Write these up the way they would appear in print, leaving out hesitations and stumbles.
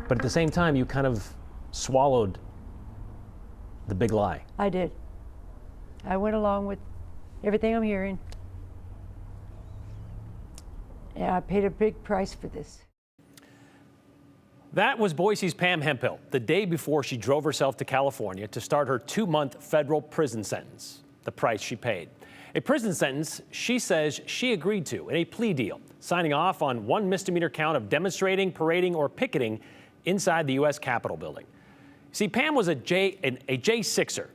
But at the same time, you kind of swallowed the big lie. I did. I went along with everything I'm hearing. And I paid a big price for this. That was Boise's Pam Hemphill, the day before she drove herself to California to start her 2-month federal prison sentence, the price she paid. A prison sentence she says she agreed to in a plea deal, signing off on 1 misdemeanor count of demonstrating, parading, or picketing inside the U.S. Capitol building. See, Pam was a J6er,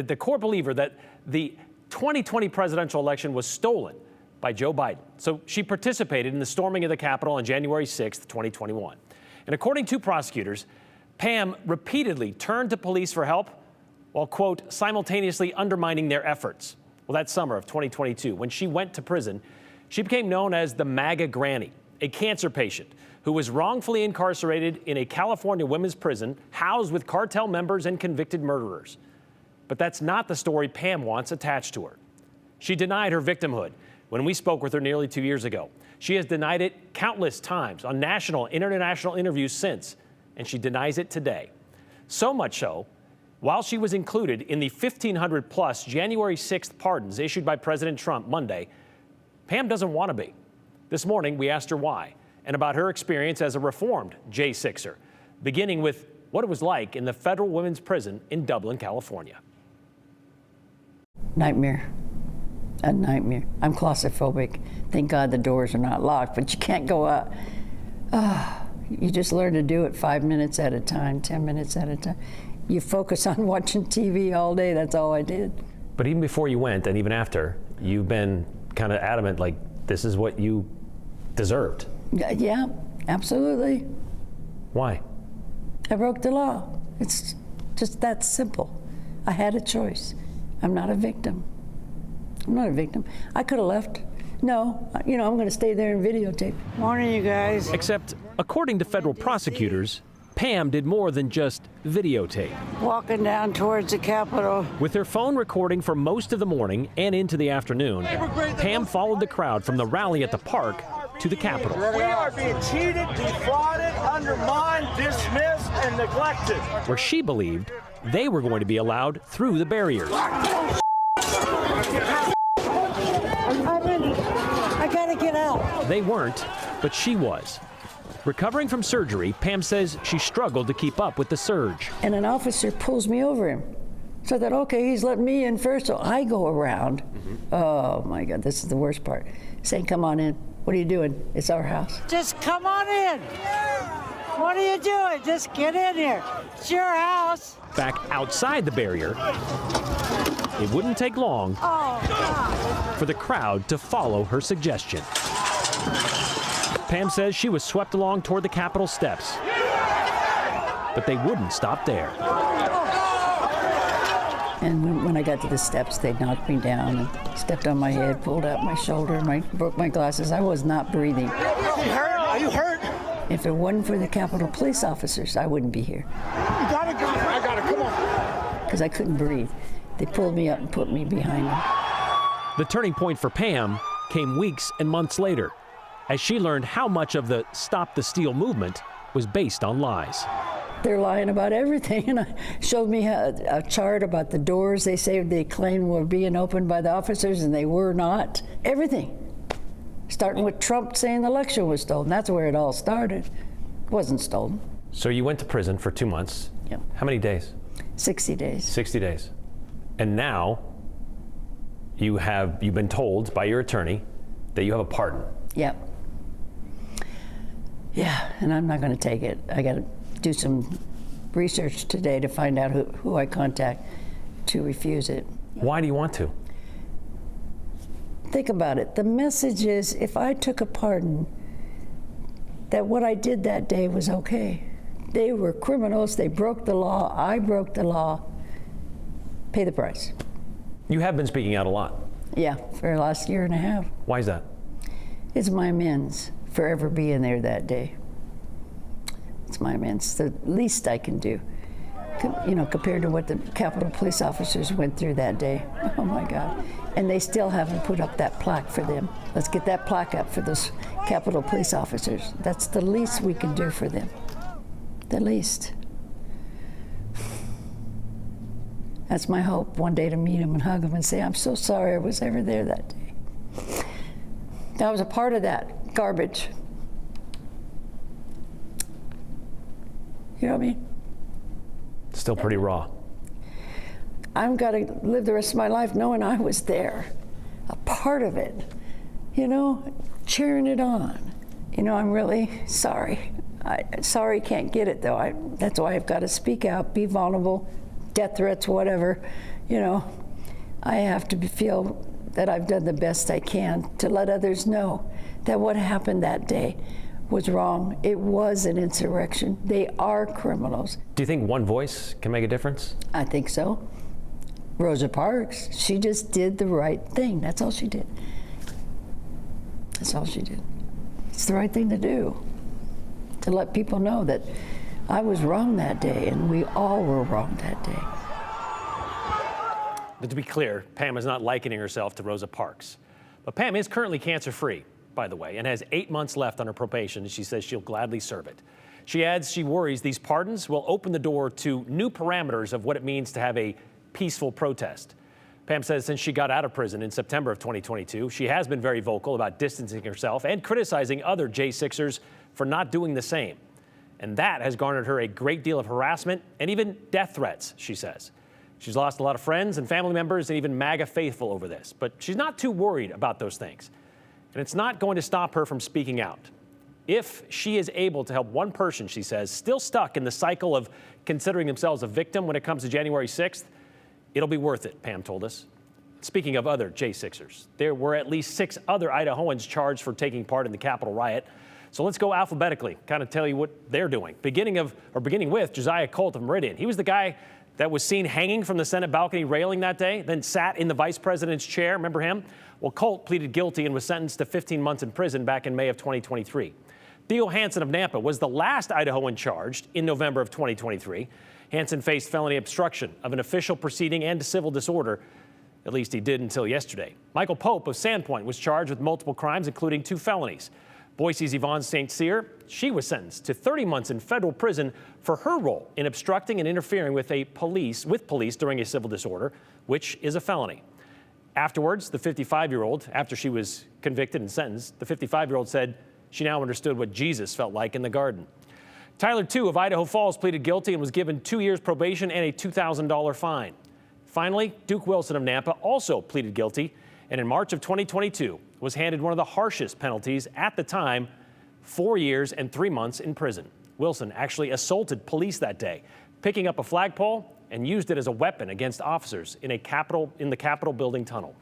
the core believer that the 2020 presidential election was stolen by Joe Biden. So she participated in the storming of the Capitol on January 6th, 2021. And according to prosecutors, Pam repeatedly turned to police for help while, quote, simultaneously undermining their efforts. Well, that summer of 2022, when she went to prison, she became known as the MAGA Granny, a cancer patient who was wrongfully incarcerated in a California women's prison housed with cartel members and convicted murderers. But that's not the story Pam wants attached to her. She denied her victimhood when we spoke with her nearly 2 years ago. She has denied it countless times on national and international interviews since, and she denies it today. So much so, while she was included in the 1,500-plus January 6th pardons issued by President Trump Monday, Pam doesn't want to be. This morning, we asked her why and about her experience as a reformed J6er, beginning with what it was like in the federal women's prison in Dublin, California. Nightmare. A nightmare. I'm claustrophobic. Thank God the doors are not locked, but you can't go out. You just learn to do it 5 minutes at a time, 10 minutes at a time. You focus on watching TV all day. That's all I did. But even before you went, and even after, you've been kind of adamant, like, this is what you deserved. Yeah, absolutely. Why? I broke the law. It's just that simple. I had a choice. I'm not a victim. I'm not a victim. I could have left. No, I'm going to stay there and videotape. Morning, you guys. Except, according to federal prosecutors, Pam did more than just videotape. Walking down towards the Capitol. With her phone recording for most of the morning and into the afternoon, Pam followed the crowd from the rally at the park to the Capitol. We are being cheated, defrauded, undermined, dismissed, and neglected. Where she believed they were going to be allowed through the barriers. I gotta get out. They weren't, but she was. Recovering from surgery, Pam says she struggled to keep up with the surge. And an officer pulls me over him. So I thought, okay, he's letting me in first, so I go around. Oh my God, this is the worst part. Saying, come on in. What are you doing? It's our house. Just come on in. What are you doing? Just get in here. It's your house. Back outside the barrier, it wouldn't take long for the crowd to follow her suggestion. Pam says she was swept along toward the Capitol steps, but they wouldn't stop there. And when I got to the steps, they knocked me down and stepped on my head, pulled out my shoulder, and broke my glasses. I was not breathing. Are you hurt? Are you hurt? If it wasn't for the Capitol police officers, I wouldn't be here. You gotta go. I gotta, come on. Because I couldn't breathe. They pulled me up and put me behind them. The turning point for Pam came weeks and months later, as she learned how much of the Stop the Steal movement was based on lies. They're lying about everything, and I showed me a chart about the doors they claimed were being opened by the officers, and they were not. Everything. Starting with Trump saying the election was stolen. That's where it all started. It wasn't stolen. So you went to prison for 2 months. Yep. How many days? 60 days. 60 days. And now you've been told by your attorney that you have a pardon. Yep. Yeah, and I'm not going to take it. I got to do some research today to find out who I contact to refuse it. Why do you want to? Think about it. The message is, if I took a pardon, that what I did that day was okay. They were criminals. They broke the law. I broke the law. Pay the price. You have been speaking out a lot. Yeah, for the last year and a half. Why is that? It's my amends for ever being there that day. It's my amends. The least I can do, compared to what the Capitol police officers went through that day. Oh my God. And they still haven't put up that plaque for them. Let's get that plaque up for those Capitol police officers. That's the least we can do for them. the least. That's my hope, one day to meet him and hug him and say, I'm so sorry I was ever there that day. I was a part of that garbage. You know what I mean? Still pretty raw. I've got to live the rest of my life knowing I was there, a part of it, you know, cheering it on. You know, I'm really sorry. Sorry can't get it, though. That's why I've got to speak out, be vulnerable, death threats, whatever. You know, I have to feel that I've done the best I can to let others know that what happened that day was wrong. It was an insurrection. They are criminals. Do you think one voice can make a difference? I think so. Rosa Parks, she just did the right thing. That's all she did. That's all she did. It's the right thing to do, to let people know that I was wrong that day and we all were wrong that day. But to be clear, Pam is not likening herself to Rosa Parks. But Pam is currently cancer-free, by the way, and has 8 months left on her probation, and she says she'll gladly serve it. She adds she worries these pardons will open the door to new parameters of what it means to have a peaceful protest. Pam says since she got out of prison in September of 2022, she has been very vocal about distancing herself and criticizing other J6ers for not doing the same. And that has garnered her a great deal of harassment and even death threats, she says. She's lost a lot of friends and family members and even MAGA faithful over this, but she's not too worried about those things. And it's not going to stop her from speaking out. If she is able to help one person, she says, still stuck in the cycle of considering themselves a victim when it comes to January 6th, it'll be worth it, Pam told us. Speaking of other J6ers, there were at least 6 other Idahoans charged for taking part in the Capitol riot. So let's go alphabetically, kind of tell you what they're doing. Beginning with Josiah Colt of Meridian. He was the guy that was seen hanging from the Senate balcony railing that day, then sat in the vice president's chair. Remember him? Well, Colt pleaded guilty and was sentenced to 15 months in prison back in May of 2023. Theo Hansen of Nampa was the last Idahoan charged in November of 2023. Hansen faced felony obstruction of an official proceeding and civil disorder. At least he did until yesterday. Michael Pope of Sandpoint was charged with multiple crimes, including 2 felonies. Boise's Yvonne St. Cyr, she was sentenced to 30 months in federal prison for her role in obstructing and interfering with police during a civil disorder, which is a felony. Afterwards, the 55-year-old, after she was convicted and sentenced, the 55-year-old said she now understood what Jesus felt like in the garden. Tyler, too, of Idaho Falls pleaded guilty and was given 2 years probation and a $2,000 fine. Finally, Duke Wilson of Nampa also pleaded guilty and in March of 2022 was handed one of the harshest penalties at the time, 4 years and 3 months in prison. Wilson actually assaulted police that day, picking up a flagpole and used it as a weapon against officers in the Capitol building tunnel.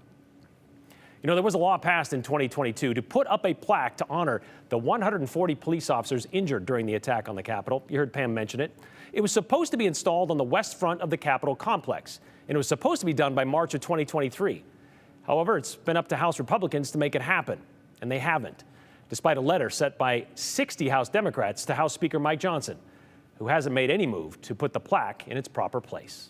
You know, there was a law passed in 2022 to put up a plaque to honor the 140 police officers injured during the attack on the Capitol. You heard Pam mention it. It was supposed to be installed on the west front of the Capitol complex, and it was supposed to be done by March of 2023. However, it's been up to House Republicans to make it happen, and they haven't, despite a letter sent by 60 House Democrats to House Speaker Mike Johnson, who hasn't made any move to put the plaque in its proper place.